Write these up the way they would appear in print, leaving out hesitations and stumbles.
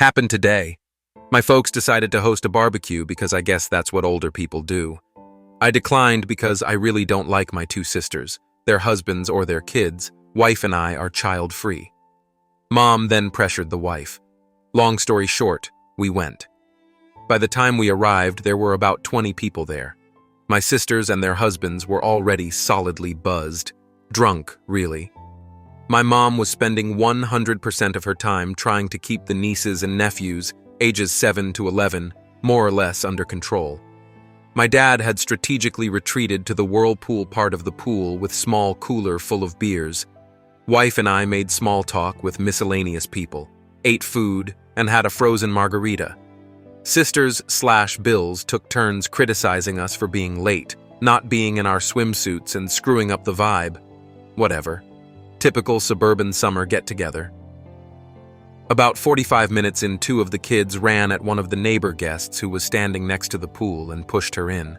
Happened today. My folks decided to host a barbecue because I guess that's what older people do. I declined because I really don't like my two sisters, their husbands or their kids. Wife and I are child-free. Mom then pressured the wife. Long story short, we went. By the time we arrived, there were about 20 people there. My sisters and their husbands were already solidly buzzed. Drunk, really. My mom was spending 100% of her time trying to keep the nieces and nephews, ages 7 to 11, more or less under control. My dad had strategically retreated to the whirlpool part of the pool with small cooler full of beers. Wife and I made small talk with miscellaneous people, ate food, and had a frozen margarita. Sisters/Bills took turns criticizing us for being late, not being in our swimsuits and screwing up the vibe. Whatever. Typical suburban summer get-together. About 45 minutes in, two of the kids ran at one of the neighbor guests who was standing next to the pool and pushed her in.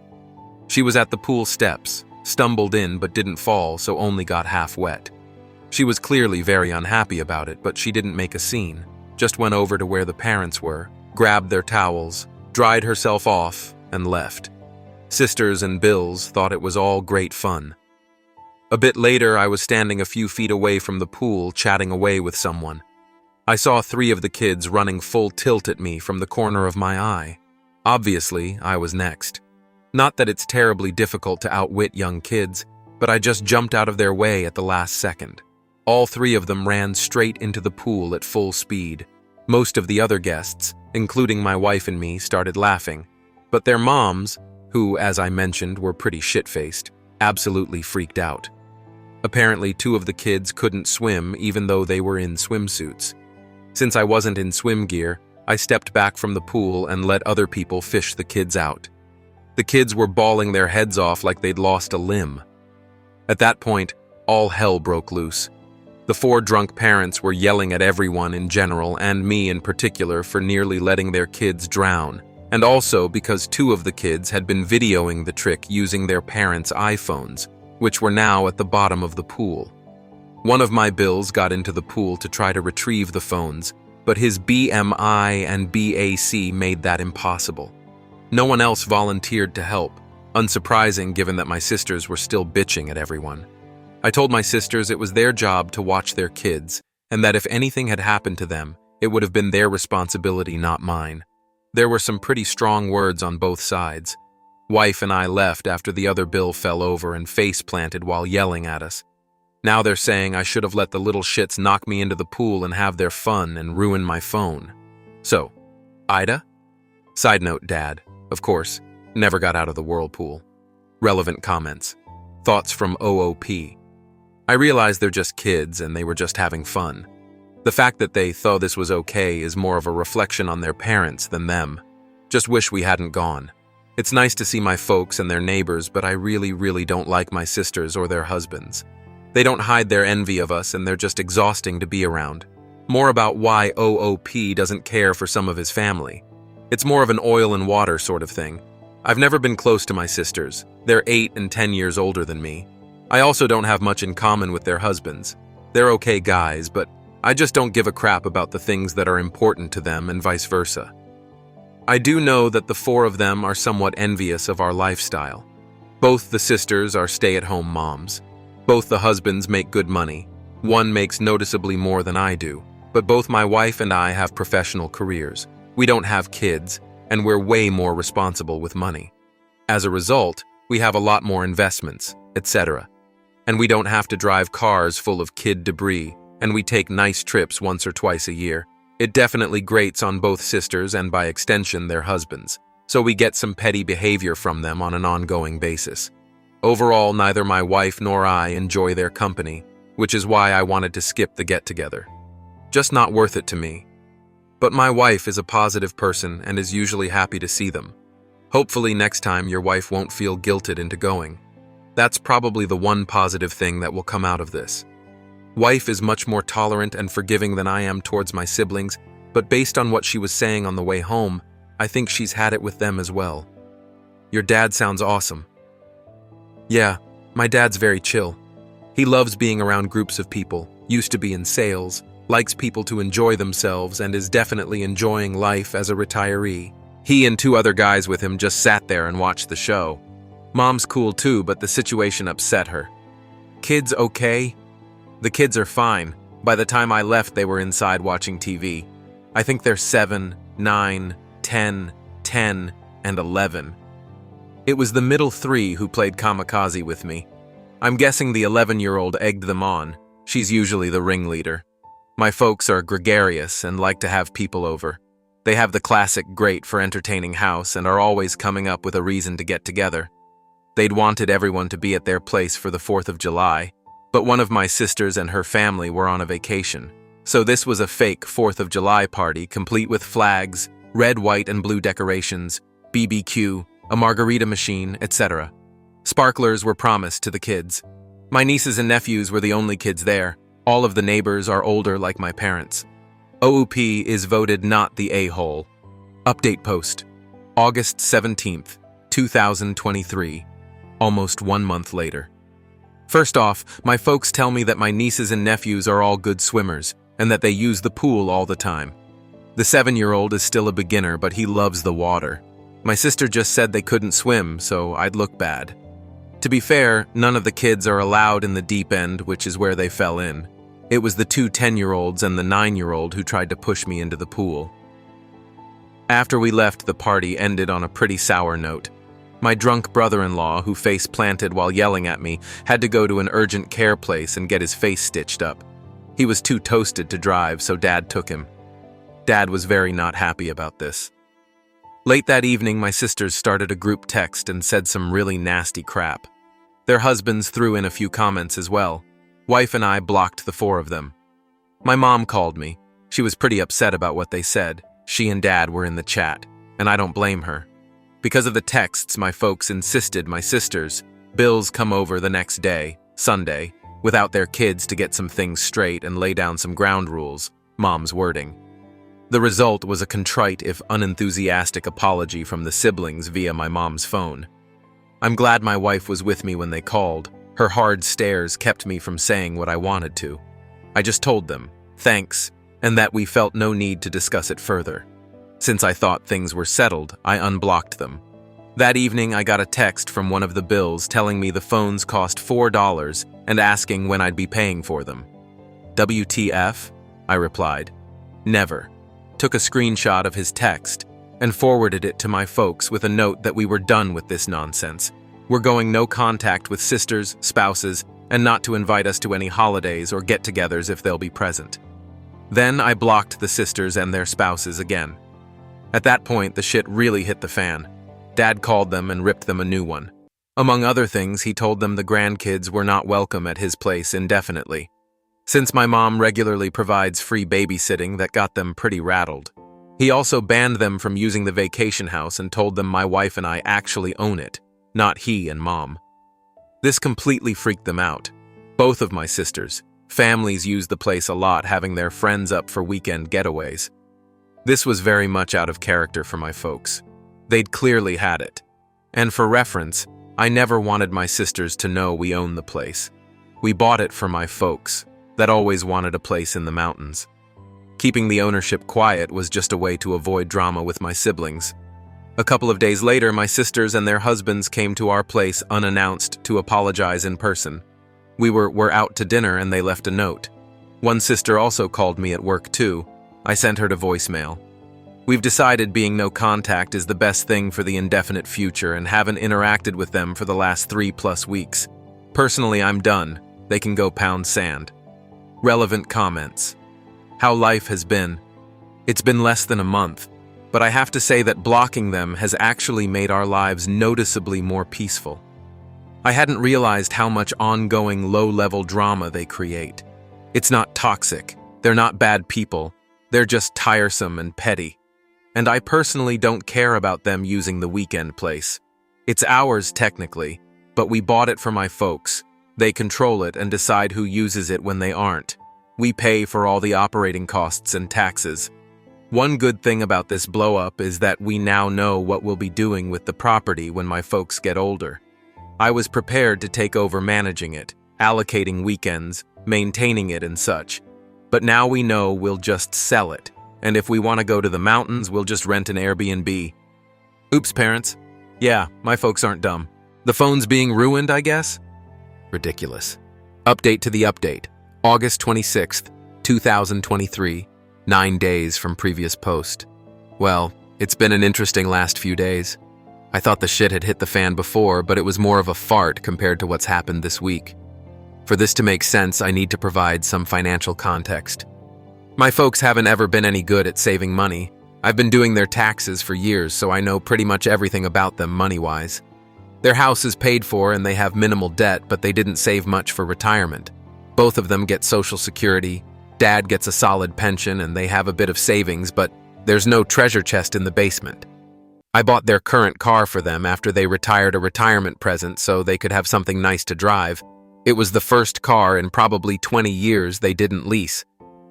She was at the pool steps, stumbled in but didn't fall, so only got half wet. She was clearly very unhappy about it, but she didn't make a scene, just went over to where the parents were, grabbed their towels, dried herself off, and left. Sisters and Bills thought it was all great fun. A bit later, I was standing a few feet away from the pool, chatting away with someone. I saw 3 of the kids running full tilt at me from the corner of my eye. Obviously, I was next. Not that it's terribly difficult to outwit young kids, but I just jumped out of their way at the last second. All 3 of them ran straight into the pool at full speed. Most of the other guests, including my wife and me, started laughing, but their moms, who, as I mentioned, were pretty shit-faced, absolutely freaked out. Apparently, 2 of the kids couldn't swim even though they were in swimsuits. Since I wasn't in swim gear, I stepped back from the pool and let other people fish the kids out. The kids were bawling their heads off like they'd lost a limb. At that point, all hell broke loose. The 4 drunk parents were yelling at everyone in general, and me in particular, for nearly letting their kids drown, and also because 2 of the kids had been videoing the trick using their parents' iPhones, which were now at the bottom of the pool. One of my Bills got into the pool to try to retrieve the phones, but his BMI and BAC made that impossible. No one else volunteered to help, unsurprising given that my sisters were still bitching at everyone. I told my sisters it was their job to watch their kids, and that if anything had happened to them, it would have been their responsibility, not mine. There were some pretty strong words on both sides. Wife and I left after the other Bill fell over and face-planted while yelling at us. Now they're saying I should have let the little shits knock me into the pool and have their fun and ruin my phone. So, Ida? Side note, Dad, of course, never got out of the whirlpool. Relevant comments. Thoughts from OOP. I realize they're just kids and they were just having fun. The fact that they thought this was okay is more of a reflection on their parents than them. Just wish we hadn't gone. It's nice to see my folks and their neighbors, but I really don't like my sisters or their husbands. They don't hide their envy of us and they're just exhausting to be around. More about why OOP doesn't care for some of his family. It's more of an oil and water sort of thing. I've never been close to my sisters. They're 8 and 10 years older than me. I also don't have much in common with their husbands. They're okay guys, but I just don't give a crap about the things that are important to them and vice versa. I do know that the 4 of them are somewhat envious of our lifestyle. Both the sisters are stay-at-home moms. Both the husbands make good money. One makes noticeably more than I do, but both my wife and I have professional careers. We don't have kids, and we're way more responsible with money. As a result, we have a lot more investments, etc. And we don't have to drive cars full of kid debris, and we take nice trips once or twice a year. It definitely grates on both sisters and by extension their husbands, so we get some petty behavior from them on an ongoing basis. Overall, neither my wife nor I enjoy their company, which is why I wanted to skip the get-together. Just not worth it to me. But my wife is a positive person and is usually happy to see them. Hopefully next time your wife won't feel guilted into going. That's probably the one positive thing that will come out of this. Wife is much more tolerant and forgiving than I am towards my siblings, but based on what she was saying on the way home, I think she's had it with them as well. Your dad sounds awesome. Yeah, my dad's very chill. He loves being around groups of people, used to be in sales, likes people to enjoy themselves, and is definitely enjoying life as a retiree. He and two other guys with him just sat there and watched the show. Mom's cool too, but the situation upset her. Kids okay? The kids are fine. By the time I left, they were inside watching TV. I think they're 7, 9, 10, 10, and 11. It was the middle three who played kamikaze with me. I'm guessing the 11-year-old egged them on. She's usually the ringleader. My folks are gregarious and like to have people over. They have the classic grate for entertaining house and are always coming up with a reason to get together. They'd wanted everyone to be at their place for the 4th of July, but one of my sisters and her family were on a vacation. So this was a fake 4th of July party, complete with flags, red, white, and blue decorations, BBQ, a margarita machine, etc. Sparklers were promised to the kids. My nieces and nephews were the only kids there. All of the neighbors are older like my parents. OOP is voted not the a-hole. Update post. August 17th, 2023. Almost 1 month later. First off, my folks tell me that my nieces and nephews are all good swimmers and that they use the pool all the time. The 7-year-old is still a beginner, but he loves the water. My sister just said they couldn't swim, so I'd look bad. To be fair, none of the kids are allowed in the deep end, which is where they fell in. It was the two 10-year-olds and the 9-year-old who tried to push me into the pool. After we left, the party ended on a pretty sour note. My drunk brother-in-law, who face-planted while yelling at me, had to go to an urgent care place and get his face stitched up. He was too toasted to drive, so Dad took him. Dad was very not happy about this. Late that evening, my sisters started a group text and said some really nasty crap. Their husbands threw in a few comments as well. Wife and I blocked the 4 of them. My mom called me. She was pretty upset about what they said. She and Dad were in the chat, and I don't blame her. Because of the texts, my folks insisted my sisters, Bills, come over the next day, Sunday, without their kids to get some things straight and lay down some ground rules, Mom's wording. The result was a contrite if unenthusiastic apology from the siblings via my mom's phone. I'm glad my wife was with me when they called. Her hard stares kept me from saying what I wanted to. I just told them, thanks, and that we felt no need to discuss it further. Since I thought things were settled, I unblocked them. That evening, I got a text from one of the Bills telling me the phones cost $4 and asking when I'd be paying for them. WTF? I replied. Never. Took a screenshot of his text and forwarded it to my folks with a note that we were done with this nonsense. We're going no contact with sisters, spouses, and not to invite us to any holidays or get-togethers if they'll be present. Then I blocked the sisters and their spouses again. At that point, the shit really hit the fan. Dad called them and ripped them a new one. Among other things, he told them the grandkids were not welcome at his place indefinitely. Since my mom regularly provides free babysitting, that got them pretty rattled. He also banned them from using the vacation house and told them my wife and I actually own it, not he and Mom. This completely freaked them out. Both of my sisters. Families use the place a lot, having their friends up for weekend getaways. This was very much out of character for my folks. They'd clearly had it. And for reference, I never wanted my sisters to know we owned the place. We bought it for my folks, that always wanted a place in the mountains. Keeping the ownership quiet was just a way to avoid drama with my siblings. A couple of days later, my sisters and their husbands came to our place unannounced to apologize in person. We were out to dinner and they left a note. One sister also called me at work too. I sent her to voicemail. We've decided being no contact is the best thing for the indefinite future and haven't interacted with them for the last 3+ weeks. Personally, I'm done. They can go pound sand. Relevant comments. How life has been. It's been less than a month, but I have to say that blocking them has actually made our lives noticeably more peaceful. I hadn't realized how much ongoing low-level drama they create. It's not toxic. They're not bad people. They're just tiresome and petty. And I personally don't care about them using the weekend place. It's ours technically, but we bought it for my folks. They control it and decide who uses it when they aren't. We pay for all the operating costs and taxes. One good thing about this blow-up is that we now know what we'll be doing with the property when my folks get older. I was prepared to take over managing it, allocating weekends, maintaining it and such. But now we know we'll just sell it. And if we want to go to the mountains, we'll just rent an Airbnb. Oops, parents. Yeah, my folks aren't dumb. The phone's being ruined, I guess? Ridiculous. Update to the update. August 26th, 2023. 9 days from previous post. Well, it's been an interesting last few days. I thought the shit had hit the fan before, but it was more of a fart compared to what's happened this week. For this to make sense, I need to provide some financial context. My folks haven't ever been any good at saving money. I've been doing their taxes for years, so I know pretty much everything about them money-wise. Their house is paid for and they have minimal debt, but they didn't save much for retirement. Both of them get Social Security. Dad gets a solid pension and they have a bit of savings, but there's no treasure chest in the basement. I bought their current car for them after they retired, a retirement present so they could have something nice to drive. It was the first car in probably 20 years they didn't lease.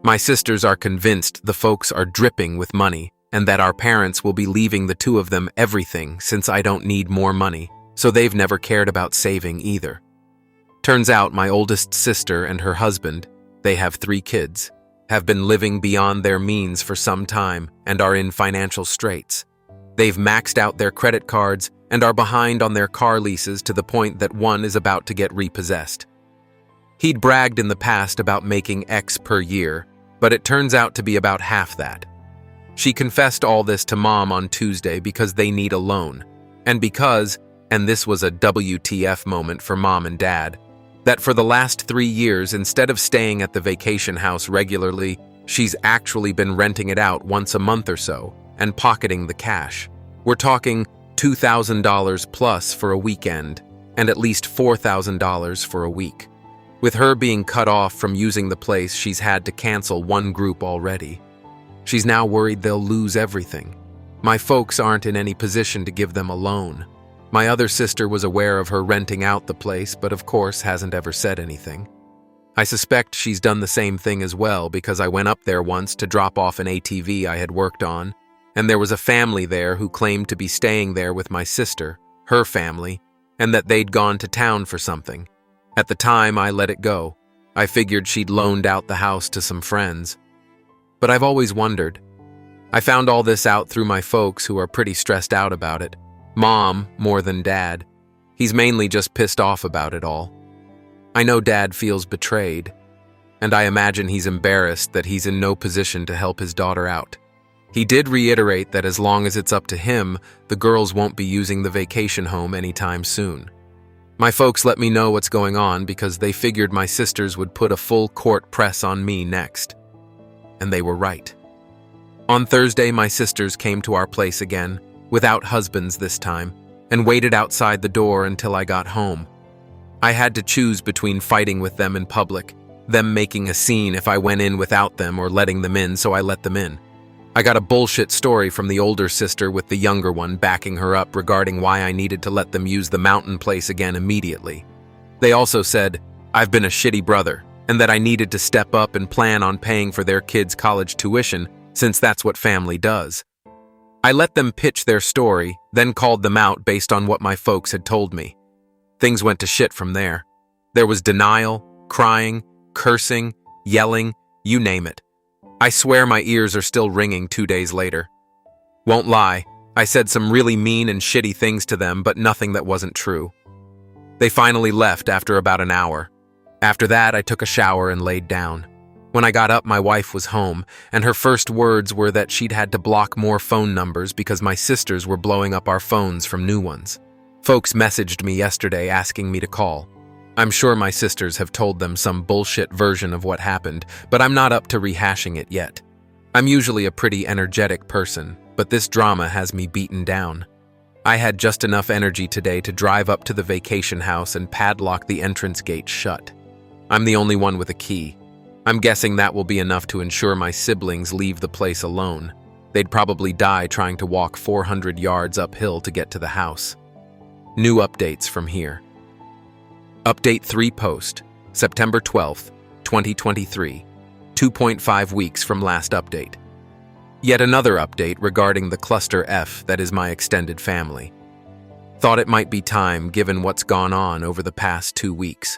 My sisters are convinced the folks are dripping with money and that our parents will be leaving the two of them everything since I don't need more money, so they've never cared about saving either. Turns out my oldest sister and her husband, they have 3 kids, have been living beyond their means for some time and are in financial straits. They've maxed out their credit cards and are behind on their car leases to the point that one is about to get repossessed. He'd bragged in the past about making X per year, but it turns out to be about half that. She confessed all this to Mom on Tuesday because they need a loan, and because, and this was a WTF moment for Mom and Dad, that for the last 3 years, instead of staying at the vacation house regularly, she's actually been renting it out once a month or so and pocketing the cash. We're talking $2,000 plus for a weekend and at least $4,000 for a week. With her being cut off from using the place, she's had to cancel one group already. She's now worried they'll lose everything. My folks aren't in any position to give them a loan. My other sister was aware of her renting out the place, but of course hasn't ever said anything. I suspect she's done the same thing as well because I went up there once to drop off an ATV I had worked on, and there was a family there who claimed to be staying there with my sister, her family, and that they'd gone to town for something. At the time, I let it go. I figured she'd loaned out the house to some friends. But I've always wondered. I found all this out through my folks who are pretty stressed out about it. Mom, more than Dad. He's mainly just pissed off about it all. I know Dad feels betrayed, and I imagine he's embarrassed that he's in no position to help his daughter out. He did reiterate that as long as it's up to him, the girls won't be using the vacation home anytime soon. My folks let me know what's going on because they figured my sisters would put a full court press on me next. And they were right. On Thursday, my sisters came to our place again, without husbands this time, and waited outside the door until I got home. I had to choose between fighting with them in public, them making a scene if I went in without them, or letting them in, so I let them in. I got a bullshit story from the older sister with the younger one backing her up regarding why I needed to let them use the mountain place again immediately. They also said, I've been a shitty brother, and that I needed to step up and plan on paying for their kids' college tuition, since that's what family does. I let them pitch their story, then called them out based on what my folks had told me. Things went to shit from there. There was denial, crying, cursing, yelling, you name it. I swear my ears are still ringing 2 days later. Won't lie, I said some really mean and shitty things to them, but nothing that wasn't true. They finally left after about an hour. After that, I took a shower and laid down. When I got up, my wife was home, and her first words were that she'd had to block more phone numbers because my sisters were blowing up our phones from new ones. Folks messaged me yesterday asking me to call. I'm sure my sisters have told them some bullshit version of what happened, but I'm not up to rehashing it yet. I'm usually a pretty energetic person, but this drama has me beaten down. I had just enough energy today to drive up to the vacation house and padlock the entrance gate shut. I'm the only one with a key. I'm guessing that will be enough to ensure my siblings leave the place alone. They'd probably die trying to walk 400 yards uphill to get to the house. New updates from here. Update 3 post, September 12th, 2023, 2.5 weeks from last update. Yet another update regarding the cluster F that is my extended family. Thought it might be time given what's gone on over the past 2 weeks.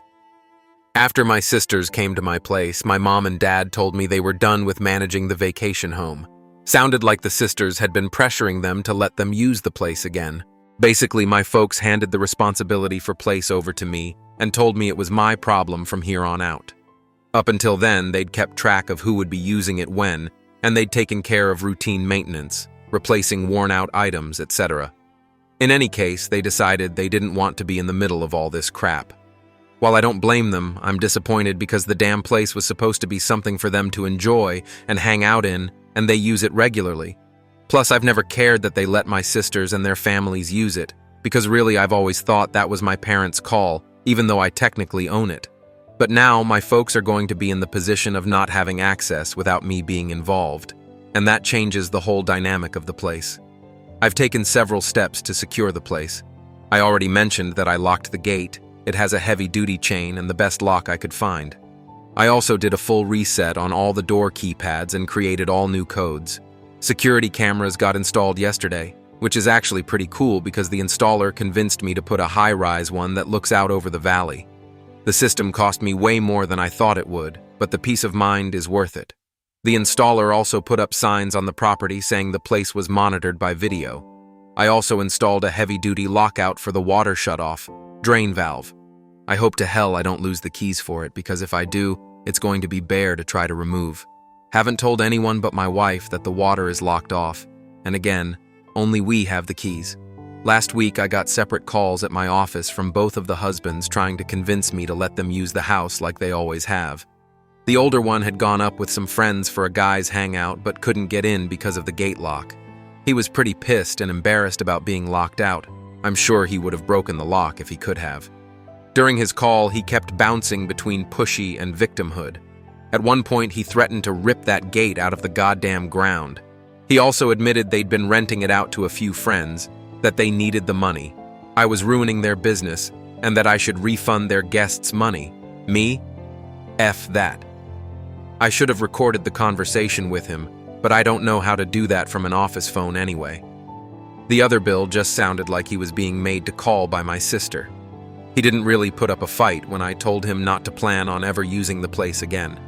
After my sisters came to my place, my mom and dad told me they were done with managing the vacation home. Sounded like the sisters had been pressuring them to let them use the place again. Basically, my folks handed the responsibility for place over to me and told me it was my problem from here on out. Up until then, they'd kept track of who would be using it when, and they'd taken care of routine maintenance, replacing worn-out items, etc. In any case, they decided they didn't want to be in the middle of all this crap. While I don't blame them, I'm disappointed because the damn place was supposed to be something for them to enjoy and hang out in, and they use it regularly. Plus, I've never cared that they let my sisters and their families use it, because really I've always thought that was my parents' call, even though I technically own it. But now, my folks are going to be in the position of not having access without me being involved, and that changes the whole dynamic of the place. I've taken several steps to secure the place. I already mentioned that I locked the gate. It has a heavy-duty chain and the best lock I could find. I also did a full reset on all the door keypads and created all new codes. Security cameras got installed yesterday, which is actually pretty cool because the installer convinced me to put a high-rise one that looks out over the valley. The system cost me way more than I thought it would, but the peace of mind is worth it. The installer also put up signs on the property saying the place was monitored by video. I also installed a heavy-duty lockout for the water shutoff, drain valve. I hope to hell I don't lose the keys for it because if I do, it's going to be bare to try to remove. Haven't told anyone but my wife that the water is locked off, and again, only we have the keys. Last week I got separate calls at my office from both of the husbands trying to convince me to let them use the house like they always have. The older one had gone up with some friends for a guy's hangout but couldn't get in because of the gate lock. He was pretty pissed and embarrassed about being locked out. I'm sure he would have broken the lock if he could have. During his call, he kept bouncing between pushy and victimhood. At one point, he threatened to rip that gate out of the goddamn ground. He also admitted they'd been renting it out to a few friends, that they needed the money. I was ruining their business, and that I should refund their guests' money. Me? F that. I should have recorded the conversation with him, but I don't know how to do that from an office phone anyway. The other bill just sounded like he was being made to call by my sister. He didn't really put up a fight when I told him not to plan on ever using the place again.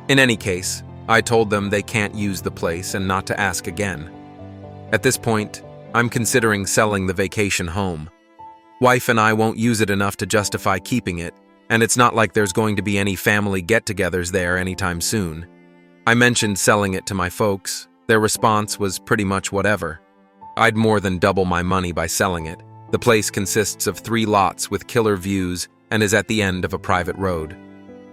In any case, I told them they can't use the place and not to ask again. At this point, I'm considering selling the vacation home. Wife and I won't use it enough to justify keeping it, and it's not like there's going to be any family get-togethers there anytime soon. I mentioned selling it to my folks. Their response was pretty much whatever. I'd more than double my money by selling it. The place consists of 3 lots with killer views and is at the end of a private road.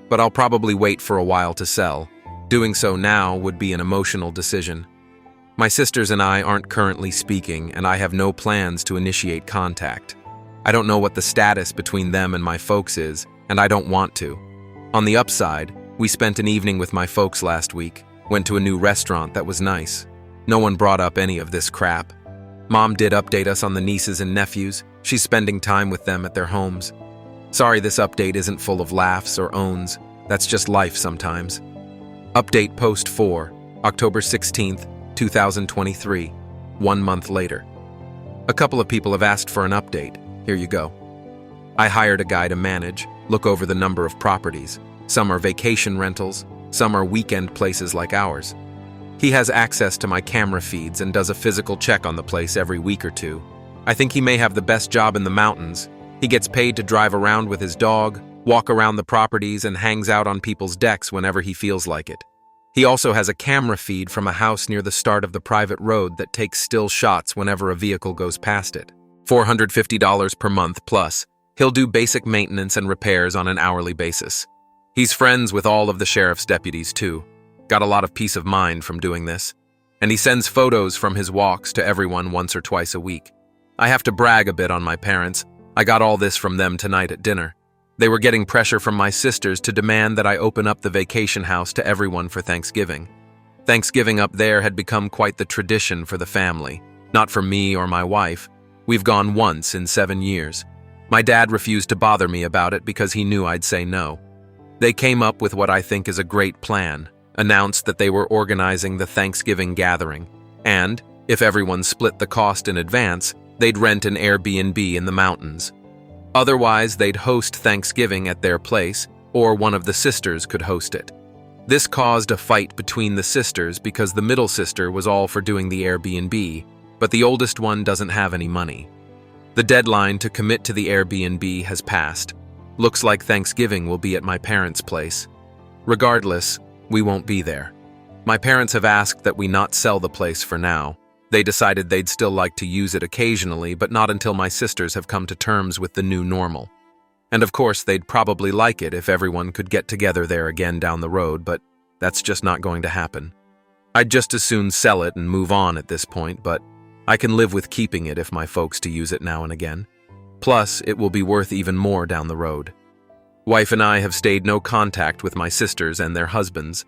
But I'll probably wait for a while to sell. Doing so now would be an emotional decision. My sisters and I aren't currently speaking, and I have no plans to initiate contact. I don't know what the status between them and my folks is, and I don't want to. On the upside, we spent an evening with my folks last week, went to a new restaurant that was nice. No one brought up any of this crap. Mom did update us on the nieces and nephews. She's spending time with them at their homes. Sorry this update isn't full of laughs or owns. That's just life sometimes. Update post 4, October 16th, 2023, 1 month later. A couple of people have asked for an update. Here you go. I hired a guy to manage, look over the number of properties. Some are vacation rentals, some are weekend places like ours. He has access to my camera feeds and does a physical check on the place every week or two. I think he may have the best job in the mountains. He gets paid to drive around with his dog, walk around the properties, and hangs out on people's decks whenever he feels like it. He also has a camera feed from a house near the start of the private road that takes still shots whenever a vehicle goes past it. $450 per month plus. He'll do basic maintenance and repairs on an hourly basis. He's friends with all of the sheriff's deputies too. Got a lot of peace of mind from doing this. And he sends photos from his walks to everyone once or twice a week. I have to brag a bit on my parents. I got all this from them tonight at dinner. They were getting pressure from my sisters to demand that I open up the vacation house to everyone for Thanksgiving. Thanksgiving up there had become quite the tradition for the family, not for me or my wife. We've gone once in 7 years. My dad refused to bother me about it because he knew I'd say no. They came up with what I think is a great plan, announced that they were organizing the Thanksgiving gathering, and, if everyone split the cost in advance, they'd rent an Airbnb in the mountains. Otherwise, they'd host Thanksgiving at their place, or one of the sisters could host it. This caused a fight between the sisters because the middle sister was all for doing the Airbnb, but the oldest one doesn't have any money. The deadline to commit to the Airbnb has passed. Looks like Thanksgiving will be at my parents' place. Regardless, we won't be there. My parents have asked that we not sell the place for now. They decided they'd still like to use it occasionally, but not until my sisters have come to terms with the new normal. And of course, they'd probably like it if everyone could get together there again down the road, but that's just not going to happen. I'd just as soon sell it and move on at this point, but I can live with keeping it if my folks to use it now and again. Plus, it will be worth even more down the road. Wife and I have stayed no contact with my sisters and their husbands.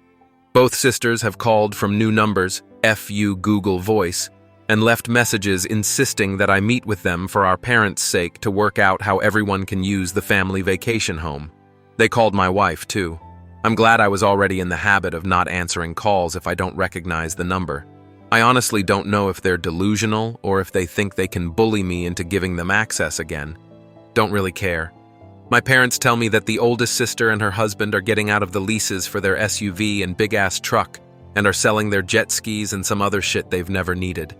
Both sisters have called from new numbers, FU Google Voice, and left messages insisting that I meet with them for our parents' sake to work out how everyone can use the family vacation home. They called my wife, too. I'm glad I was already in the habit of not answering calls if I don't recognize the number. I honestly don't know if they're delusional or if they think they can bully me into giving them access again. Don't really care. My parents tell me that the oldest sister and her husband are getting out of the leases for their SUV and big-ass truck and are selling their jet skis and some other shit they've never needed.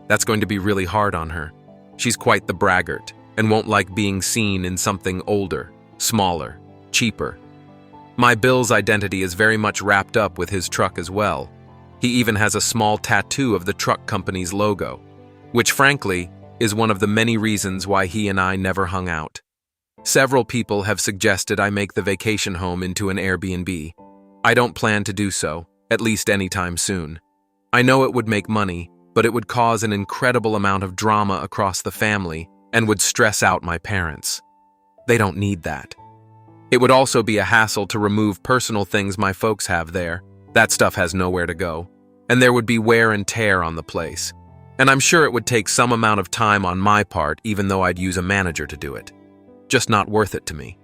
That's going to be really hard on her. She's quite the braggart and won't like being seen in something older, smaller, cheaper. My Bill's identity is very much wrapped up with his truck as well. He even has a small tattoo of the truck company's logo, which frankly is one of the many reasons why he and I never hung out. Several people have suggested I make the vacation home into an Airbnb. I don't plan to do so, at least anytime soon. I know it would make money, but it would cause an incredible amount of drama across the family and would stress out my parents. They don't need that. It would also be a hassle to remove personal things my folks have there. That stuff has nowhere to go. And there would be wear and tear on the place. And I'm sure it would take some amount of time on my part, even though I'd use a manager to do it. Just not worth it to me.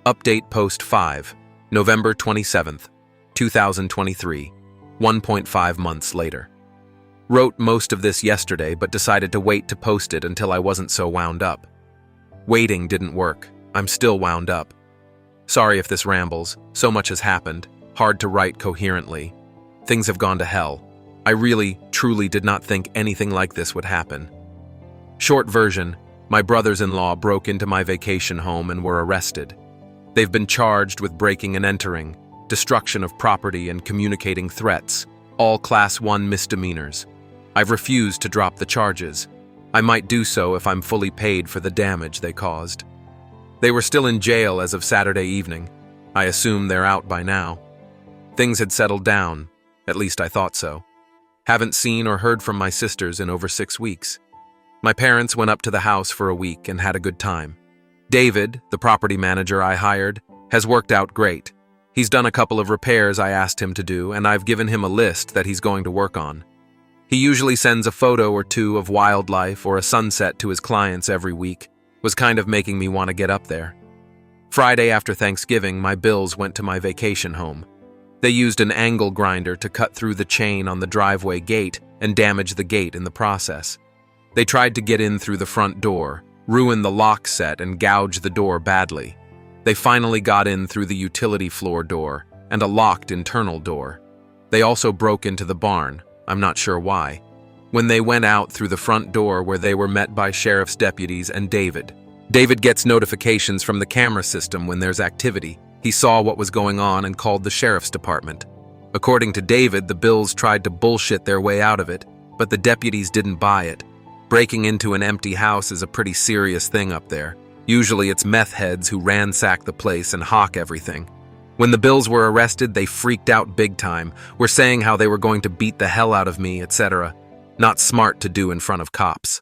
Update Post 5, November 27th, 2023, 1.5 months later. Wrote most of this yesterday, but decided to wait to post it until I wasn't so wound up. Waiting didn't work. I'm still wound up. Sorry if this rambles. So much has happened. Hard to write coherently. Things have gone to hell. I really, truly did not think anything like this would happen. Short version, my brothers-in-law broke into my vacation home and were arrested. They've been charged with breaking and entering, destruction of property, and communicating threats, all Class 1 misdemeanors. I've refused to drop the charges. I might do so if I'm fully paid for the damage they caused. They were still in jail as of Saturday evening. I assume they're out by now. Things had settled down, at least I thought so. Haven't seen or heard from my sisters in over 6 weeks. My parents went up to the house for a week and had a good time. David, the property manager I hired, has worked out great. He's done a couple of repairs I asked him to do, and I've given him a list that he's going to work on. He usually sends a photo or two of wildlife or a sunset to his clients every week. Was kind of making me want to get up there. Friday after Thanksgiving, my Bills went to my vacation home. They used an angle grinder to cut through the chain on the driveway gate and damage the gate in the process. They tried to get in through the front door, ruin the lock set, and gouge the door badly. They finally got in through the utility floor door and a locked internal door. They also broke into the barn. I'm not sure why. When they went out through the front door, where they were met by sheriff's deputies and David. David gets notifications from the camera system when there's activity. He saw what was going on and called the sheriff's department. According to David, the Bills tried to bullshit their way out of it, but the deputies didn't buy it. Breaking into an empty house is a pretty serious thing up there. Usually it's meth heads who ransack the place and hawk everything. When the Bills were arrested, they freaked out big time, were saying how they were going to beat the hell out of me, etc. Not smart to do in front of cops.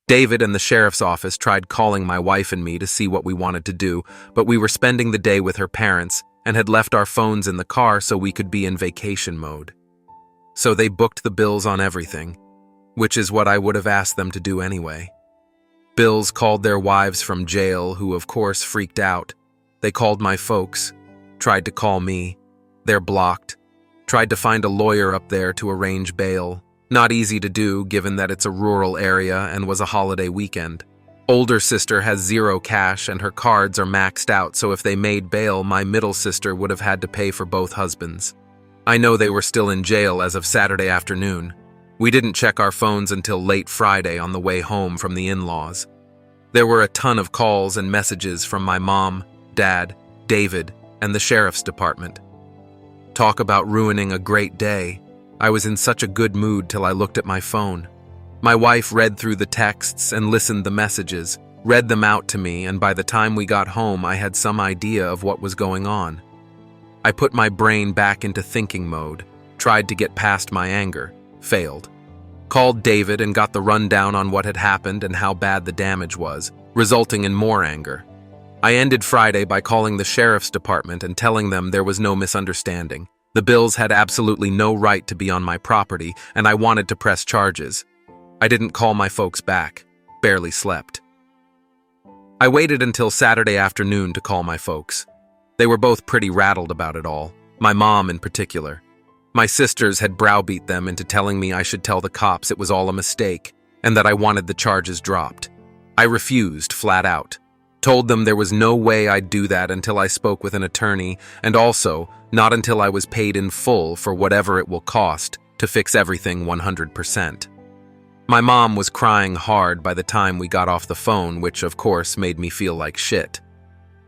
David and the sheriff's office tried calling my wife and me to see what we wanted to do, but we were spending the day with her parents and had left our phones in the car so we could be in vacation mode. So they booked the Bills on everything, which is what I would have asked them to do anyway. Bills called their wives from jail, who of course freaked out. They called my folks, tried to call me. They're blocked. Tried to find a lawyer up there to arrange bail. Not easy to do given that it's a rural area and was a holiday weekend. Older sister has zero cash and her cards are maxed out, so if they made bail, my middle sister would have had to pay for both husbands. I know they were still in jail as of Saturday afternoon. We didn't check our phones until late Friday on the way home from the in-laws. There were a ton of calls and messages from my mom, dad, David, and the sheriff's department. Talk about ruining a great day. I was in such a good mood till I looked at my phone. My wife read through the texts and listened the messages, read them out to me, and by the time we got home, I had some idea of what was going on. I put my brain back into thinking mode, tried to get past my anger, failed. Called David and got the rundown on what had happened and how bad the damage was, resulting in more anger. I ended Friday by calling the sheriff's department and telling them there was no misunderstanding. The Bills had absolutely no right to be on my property, and I wanted to press charges. I didn't call my folks back, barely slept. I waited until Saturday afternoon to call my folks. They were both pretty rattled about it all, my mom in particular. My sisters had browbeat them into telling me I should tell the cops it was all a mistake and that I wanted the charges dropped. I refused flat out. Told them there was no way I'd do that until I spoke with an attorney, and also not until I was paid in full for whatever it will cost to fix everything 100%. My mom was crying hard by the time we got off the phone, which of course made me feel like shit.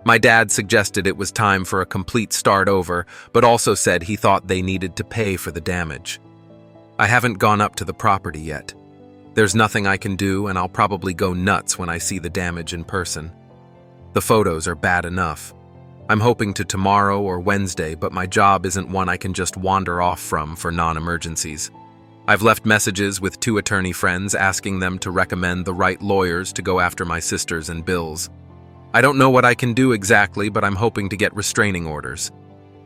My dad suggested it was time for a complete start over, but also said he thought they needed to pay for the damage. I haven't gone up to the property yet. There's nothing I can do, and I'll probably go nuts when I see the damage in person. The photos are bad enough. I'm hoping to tomorrow or Wednesday, but my job isn't one I can just wander off from for non-emergencies. I've left messages with 2 attorney friends asking them to recommend the right lawyers to go after my sisters and Bills. I don't know what I can do exactly, but I'm hoping to get restraining orders.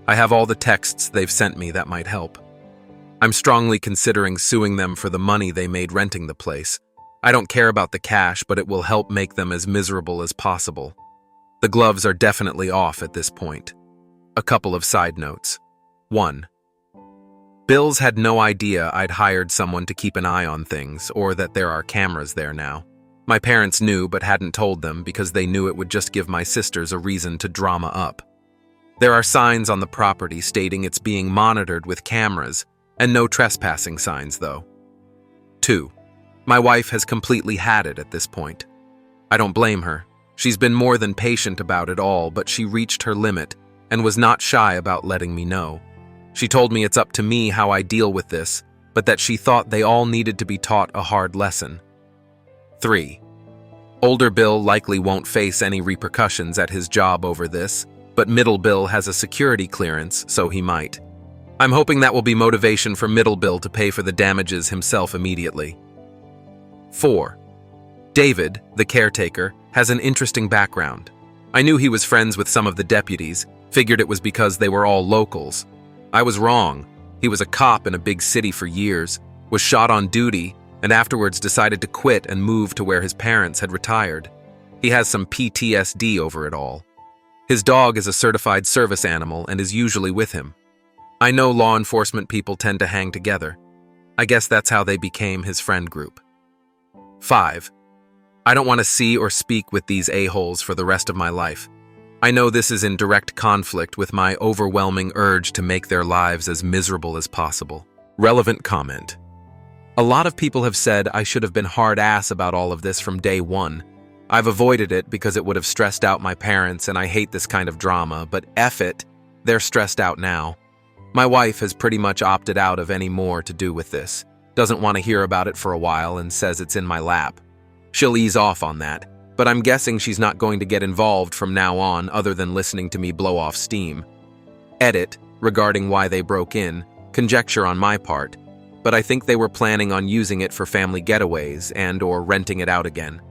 I have all the texts they've sent me that might help. I'm strongly considering suing them for the money they made renting the place. I don't care about the cash, but it will help make them as miserable as possible. The gloves are definitely off at this point. A couple of side notes. 1. Bills had no idea I'd hired someone to keep an eye on things, or that there are cameras there now. My parents knew but hadn't told them because they knew it would just give my sisters a reason to drama up. There are signs on the property stating it's being monitored with cameras, and no trespassing signs though. 2. My wife has completely had it at this point. I don't blame her. She's been more than patient about it all, but she reached her limit and was not shy about letting me know. She told me it's up to me how I deal with this, but that she thought they all needed to be taught a hard lesson. 3. Older Bill likely won't face any repercussions at his job over this, but Middle Bill has a security clearance, so he might. I'm hoping that will be motivation for Middle Bill to pay for the damages himself immediately. 4. David, the caretaker, has an interesting background. I knew he was friends with some of the deputies, figured it was because they were all locals. I was wrong. He was a cop in a big city for years, was shot on duty, and afterwards decided to quit and move to where his parents had retired. He has some PTSD over it all. His dog is a certified service animal and is usually with him. I know law enforcement people tend to hang together. I guess that's how they became his friend group. 5. I don't want to see or speak with these a-holes for the rest of my life. I know this is in direct conflict with my overwhelming urge to make their lives as miserable as possible. Relevant comment. A lot of people have said I should have been hard-ass about all of this from day one. I've avoided it because it would have stressed out my parents, and I hate this kind of drama, but F it, they're stressed out now. My wife has pretty much opted out of any more to do with this, doesn't want to hear about it for a while and says it's in my lap. She'll ease off on that, but I'm guessing she's not going to get involved from now on other than listening to me blow off steam. Edit, regarding why they broke in, conjecture on my part, but I think they were planning on using it for family getaways and/or renting it out again.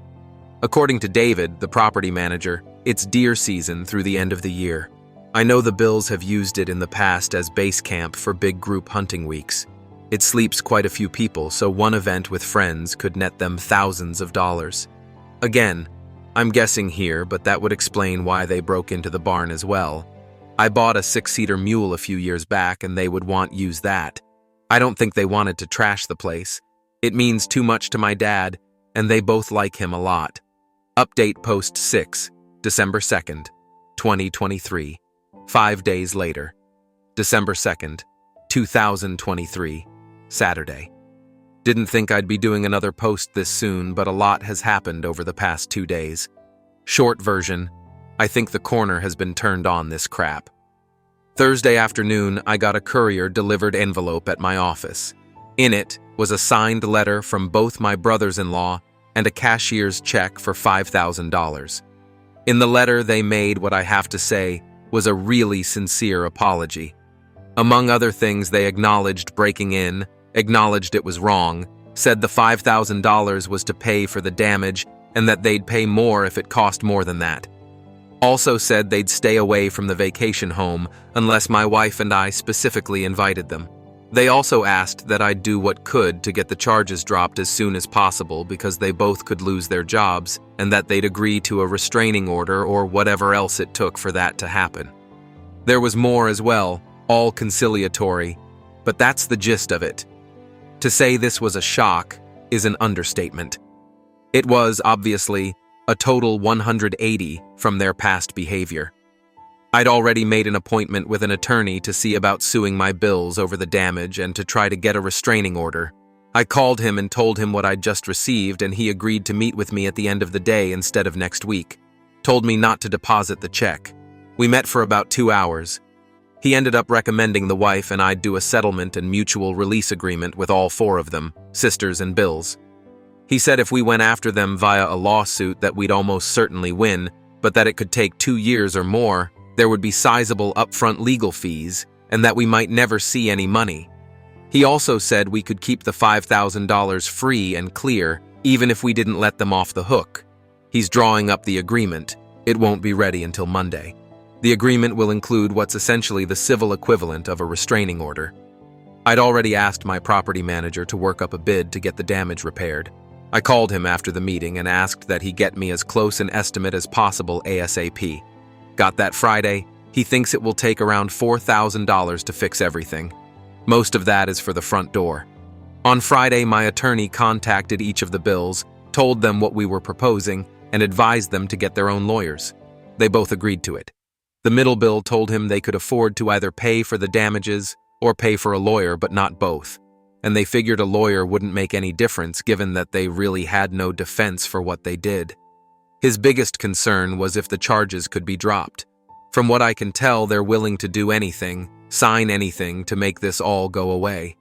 According to David, the property manager, it's deer season through the end of the year. I know the Bills have used it in the past as base camp for big group hunting weeks. It sleeps quite a few people, so one event with friends could net them thousands of dollars. Again, I'm guessing here, but that would explain why they broke into the barn as well. I bought a 6-seater mule a few years back and they would use that. I don't think they wanted to trash the place. It means too much to my dad, and they both like him a lot. Update post 6, December 2nd, 2023. 5 days later. December 2nd, 2023, Saturday. Didn't think I'd be doing another post this soon, but a lot has happened over the past 2 days. Short version, I think the corner has been turned on this crap. Thursday afternoon, I got a courier-delivered envelope at my office. In it was a signed letter from both my brothers-in-law and a cashier's check for $5,000. In the letter, they made what I have to say was a really sincere apology. Among other things, they acknowledged breaking in, acknowledged it was wrong, said the $5,000 was to pay for the damage and that they'd pay more if it cost more than that. Also said they'd stay away from the vacation home unless my wife and I specifically invited them. They also asked that I'd do what could to get the charges dropped as soon as possible because they both could lose their jobs, and that they'd agree to a restraining order or whatever else it took for that to happen. There was more as well, all conciliatory, but that's the gist of it. To say this was a shock is an understatement. It was, obviously, a total 180 from their past behavior. I'd already made an appointment with an attorney to see about suing my bills over the damage and to try to get a restraining order. I called him and told him what I'd just received, and he agreed to meet with me at the end of the day instead of next week. Told me not to deposit the check. We met for about 2 hours. He ended up recommending the wife and I'd do a settlement and mutual release agreement with all 4 of them, sisters and bills. He said if we went after them via a lawsuit that we'd almost certainly win, but that it could take 2 years or more, there would be sizable upfront legal fees, and that we might never see any money. He also said we could keep the $5,000 free and clear, even if we didn't let them off the hook. He's drawing up the agreement. It won't be ready until Monday. The agreement will include what's essentially the civil equivalent of a restraining order. I'd already asked my property manager to work up a bid to get the damage repaired. I called him after the meeting and asked that he get me as close an estimate as possible ASAP. Got that Friday. He thinks it will take around $4,000 to fix everything. Most of that is for the front door. On Friday, my attorney contacted each of the bills, told them what we were proposing, and advised them to get their own lawyers. They both agreed to it. The middle bill told him they could afford to either pay for the damages or pay for a lawyer, but not both. And they figured a lawyer wouldn't make any difference given that they really had no defense for what they did. His biggest concern was if the charges could be dropped. From what I can tell, they're willing to do anything, sign anything to make this all go away.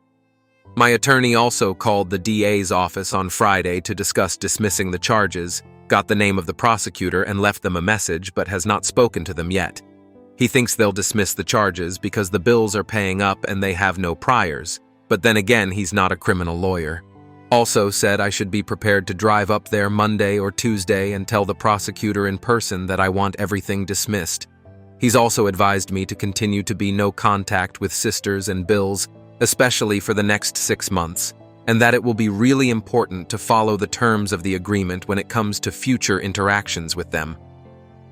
My attorney also called the DA's office on Friday to discuss dismissing the charges, got the name of the prosecutor and left them a message, but has not spoken to them yet. He thinks they'll dismiss the charges because the bills are paying up and they have no priors, but then again, he's not a criminal lawyer. Also said I should be prepared to drive up there Monday or Tuesday and tell the prosecutor in person that I want everything dismissed. He's also advised me to continue to be no contact with sisters and bills, especially for the next 6 months, and that it will be really important to follow the terms of the agreement when it comes to future interactions with them.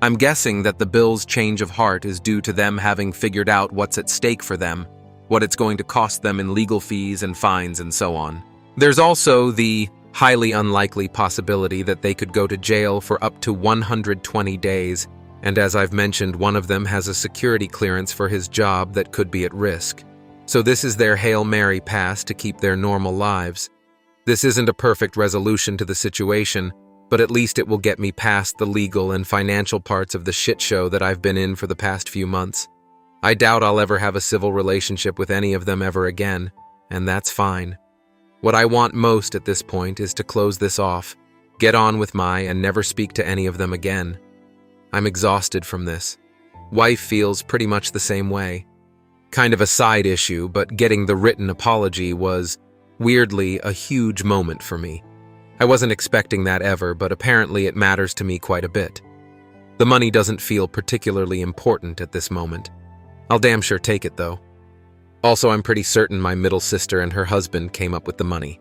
I'm guessing that the bills' change of heart is due to them having figured out what's at stake for them, what it's going to cost them in legal fees and fines and so on. There's also the highly unlikely possibility that they could go to jail for up to 120 days, and as I've mentioned, one of them has a security clearance for his job that could be at risk. So this is their Hail Mary pass to keep their normal lives. This isn't a perfect resolution to the situation, but at least it will get me past the legal and financial parts of the shit show that I've been in for the past few months. I doubt I'll ever have a civil relationship with any of them ever again, and that's fine. What I want most at this point is to close this off, get on with and never speak to any of them again. I'm exhausted from this. Wife feels pretty much the same way. Kind of a side issue, but getting the written apology was, weirdly, a huge moment for me. I wasn't expecting that ever, but apparently it matters to me quite a bit. The money doesn't feel particularly important at this moment. I'll damn sure take it, though. Also, I'm pretty certain my middle sister and her husband came up with the money.